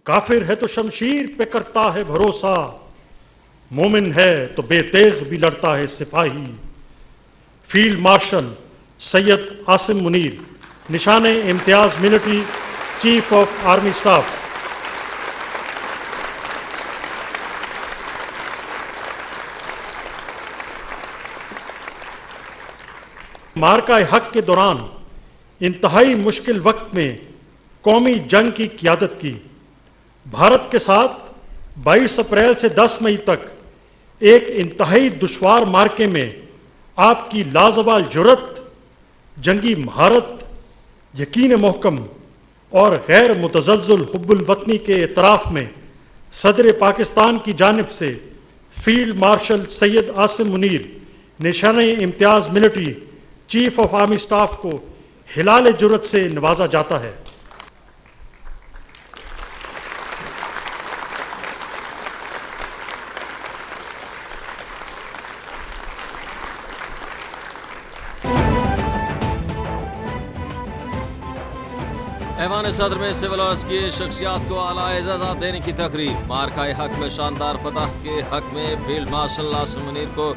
کافر ہے تو شمشیر پہ کرتا ہے بھروسہ، مومن ہے تو بے تیغ بھی لڑتا ہے سپاہی۔ فیلڈ مارشل سید عاصم منیر، نشان امتیاز military, chief of army staff. معرکہ حق کے دوران انتہائی مشکل وقت میں قومی جنگ کی قیادت کی۔ بھارت کے ساتھ 22 اپریل سے 10 مئی تک ایک انتہائی دشوار معرکے میں آپ کی لازوال جرأت، جنگی مہارت، یقین محکم اور غیر متزلزل حب الوطنی کے اعتراف میں صدر پاکستان کی جانب سے فیلڈ مارشل سید عاصم منیر، نشان امتیاز military, chief of army staff کو ہلال جرأت سے نوازا جاتا ہے۔ ایوان صدر میں سول آرٹس کی شخصیات کو اعلیٰ اعزازات دینے کی تقریب۔ معرکہ حق میں شاندار فتح کے حق میں فیلڈ مارشل عاصم منیر کو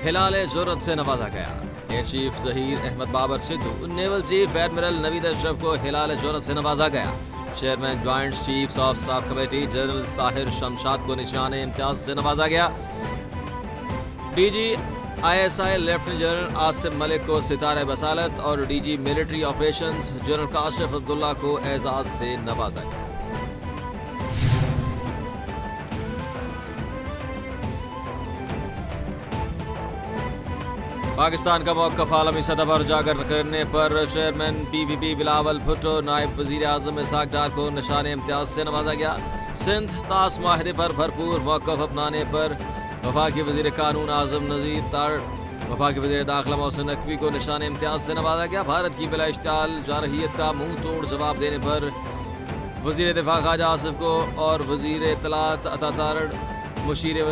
ہلال جرأت سے نوازا گیا۔ Air chief Zaheer Ahmed Babar Sidhu, naval chief admiral Naveed Ashraf کو ہلال جرأت سے نوازا گیا۔ Chairman joint chiefs of staff committee general Sahir Shamshad کو نشان امتیاز سے نوازا گیا۔ D G ISI lieutenant general Asif Malik کو ستارہ بصالت اور D G military operations general Kashif Abdullah کو اعزاز سے نوازا گیا۔ پاکستان کا موقف عالمی سطح پر اجاگر کرنے پر چیئرمین PPP بلاول بھٹو، نائب وزیر اعظم اسحاق ڈار کو نشان امتیاز سے نوازا گیا۔ سندھ طاس معاہدے پر بھرپور موقف اپنانے پر وفاقی وزیر قانون اعظم نذیر تار، وفاقی وزیر داخلہ محسن نقوی کو نشان امتیاز سے نوازا گیا۔ بھارت کی بلا اشتعال جارحیت کا منہ توڑ جواب دینے پر وزیر دفاع خواجہ آصف کو اور وزیر اطلاعات عطا تارڑ، مشیر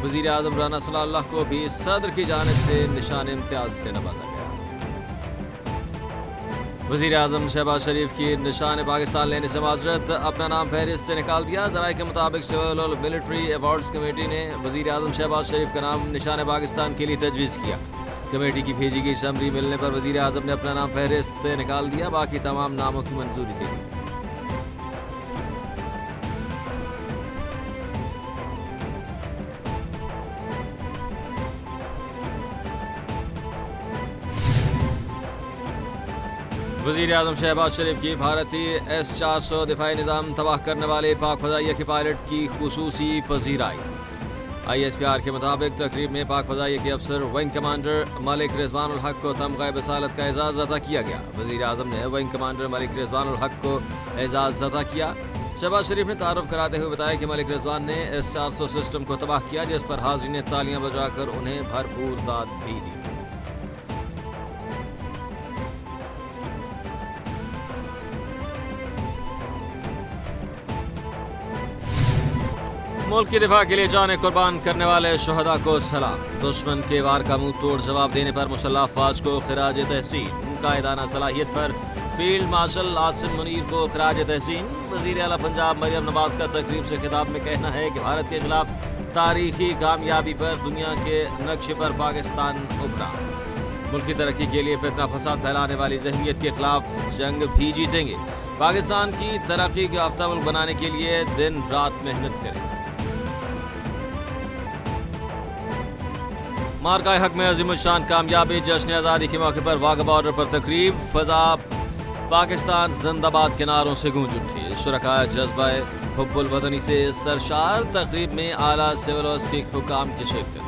وزیر اعظم رانا صلی اللہ کو بھی صدر کی جانب سے نشان امتیاز سے نوازا گیا۔ وزیر اعظم شہباز شریف کی نشان پاکستان لینے سے معذرت، اپنا نام فہرست سے نکال دیا۔ ذرائع کے مطابق سول اور ملٹری ایوارڈز کمیٹی نے وزیر اعظم شہباز شریف کا نام نشان پاکستان کے لیے تجویز کیا۔ کمیٹی کی بھیجی گئی سمری ملنے پر وزیر اعظم نے اپنا نام فہرست سے نکال دیا، باقی تمام ناموں کی منظوری دے دی۔ وزیر اعظم شہباز شریف کی بھارتی S-400 دفاعی نظام تباہ کرنے والے پاک فضائیہ کے پائلٹ کی خصوصی پذیرائی۔ ISPR کے مطابق تقریب میں پاک فضائیہ کے افسر ونگ کمانڈر ملک رضوان الحق کو تمغہ بصالت کا اعزاز عطا کیا گیا۔ وزیر اعظم نے ونگ کمانڈر ملک رضوان الحق کو اعزاز عطا کیا۔ شہباز شریف نے تعارف کراتے ہوئے بتایا کہ ملک رضوان نے S-400 سسٹم کو تباہ کیا، جس پر حاضرین نے تالیاں بجا کر انہیں بھرپور داد بھی دی۔ ملک کی دفاع کے لیے جانیں قربان کرنے والے شہداء کو سلام۔ دشمن کے وار کا منہ توڑ جواب دینے پر مسلح افواج کو خراج تحسین۔ قائدانہ صلاحیت پر فیلڈ مارشل عاصم منیر کو خراج تحسین۔ وزیر اعلیٰ پنجاب مریم نواز کا تقریب سے خطاب میں کہنا ہے کہ بھارت کے خلاف تاریخی کامیابی پر دنیا کے نقشے پر پاکستان ابھرا۔ ملک کی ترقی کے لیے فتنہ فساد پھیلانے والی ذہنیت کے خلاف جنگ بھی جیتیں گے۔ پاکستان کی ترقی کا یافتہ ملک بنانے کے لیے دن رات محنت کریں۔ معرکہ حق میں عظیم الشان کامیابی، جشن آزادی کے موقع پر واگا بارڈر پر تقریب، فضا پاکستان زندہ باد کے نعروں سے گونج اٹھی۔ شرکاء جذبہ حب الوطنی سے سرشار، تقریب میں اعلیٰ سول اور اسٹیک حکام کی شرکت۔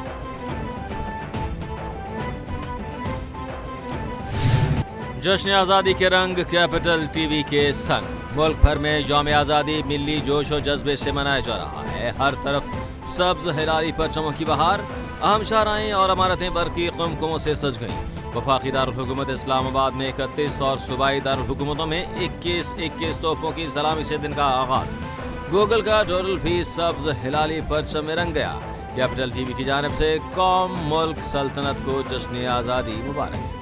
جشن آزادی کے رنگ کیپٹل ٹی وی کے سنگ، ملک بھر میں یوم آزادی ملی جوش و جذبے سے منایا جا رہا ہے۔ ہر طرف سبز ہلالی پرچموں کی بہار، اہم شاہراہیں اور عمارتیں برقی قمقموں سے سج گئیں۔ وفاقی دارالحکومت اسلام آباد میں 31 اور صوبائی دارالحکومتوں میں 21 توپوں کی سلامی سے دن کا آغاز۔ گوگل کا ڈورل بھی سبز ہلالی پرچم میں رنگ گیا۔ کیپٹل ٹی وی کی جانب سے قوم، ملک، سلطنت کو جشن آزادی مبارک۔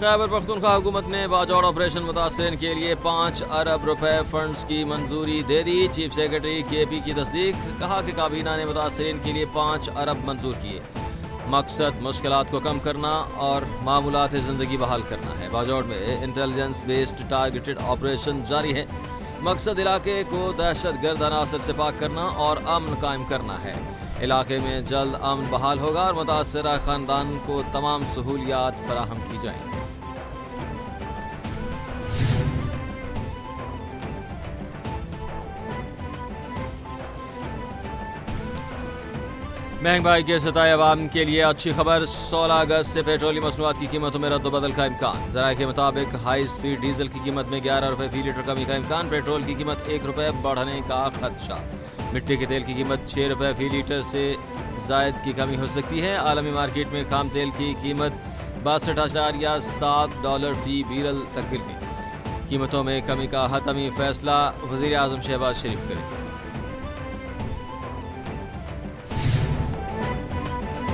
خیبر پختونخوا حکومت نے باجوڑ آپریشن متاثرین کے لیے 5 ارب روپے فنڈز کی منظوری دے دی. چیف سیکرٹری کے پی کی تصدیق. کہا کہ کابینہ نے متاثرین کے لیے 5 ارب منظور کیے. مقصد مشکلات کو کم کرنا اور معمولات زندگی بحال کرنا ہے. باجوڑ میں انٹیلیجنس بیسڈ ٹارگیٹڈ آپریشن جاری ہے. مقصد علاقے کو دہشت گرد عناصر سے پاک کرنا اور امن قائم کرنا ہے. علاقے میں جلد امن بحال ہوگا اور متاثرہ خاندان کو تمام سہولیات فراہم کی جائیں. مہنگائی کے ستائے عوام کے لیے اچھی خبر. 16 اگست سے پیٹرولیم مصنوعات کی قیمتوں میں رد و بدل کا امکان. ذرائع کے مطابق ہائی سپیڈ ڈیزل کی قیمت میں 11 روپے فی لیٹر کمی کا امکان. پیٹرول کی قیمت 1 روپے بڑھنے کا خدشہ. مٹی کے تیل کی قیمت 6 روپے فی لیٹر سے زائد کی کمی ہو سکتی ہے. عالمی مارکیٹ میں خام تیل کی قیمت $62.7 فی بیرل تک گر گئی. قیمتوں میں کمی کا حتمی فیصلہ وزیر اعظم شہباز شریف کریں.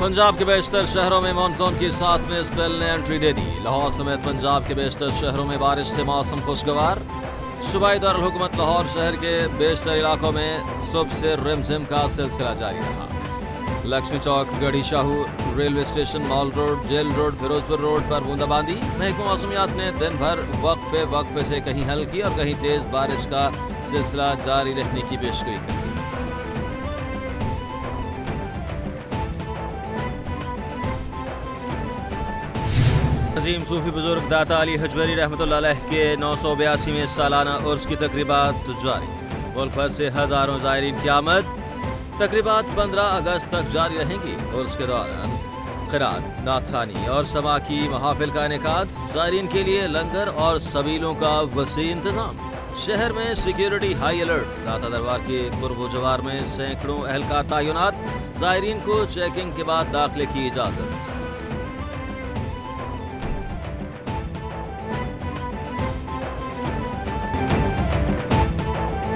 پنجاب کے بیشتر شہروں میں مانسون کی 7ویں اسپیل نے انٹری دے دی. لاہور سمیت پنجاب کے بیشتر شہروں میں بارش سے موسم خوشگوار. صوبائی دارالحکومت لاہور شہر کے بیشتر علاقوں میں صبح سے رم جھم کا سلسلہ جاری رہا. Lakshmi Chowk, Garhi Shahu, railway station, mall road, jail road, Ferozepur road پر بوندا باندی. محکمہ موسمیات نے دن بھر وقفے سے کہیں ہلکی اور کہیں تیز بارش کا سلسلہ جاری رہنے کی پیشگوئی کی. عظیم صوفی بزرگ داتا علی حجویری رحمۃ اللہ علیہ کے 982ویں سالانہ عرس کی تقریبات جاری. ملک بھر سے ہزاروں زائرین کی آمد. تقریبات 15 اگست تک جاری رہیں گی. عرس کے دوران قرات، نعت خوانی اور سما کی محافل کا انعقاد. زائرین کے لیے لنگر اور سبیلوں کا وسیع انتظام. شہر میں سیکیورٹی ہائی الرٹ. داتا دربار کے قرب و جوار میں سینکڑوں اہلکار تعینات. زائرین کو چیکنگ کے بعد داخلے کی اجازت.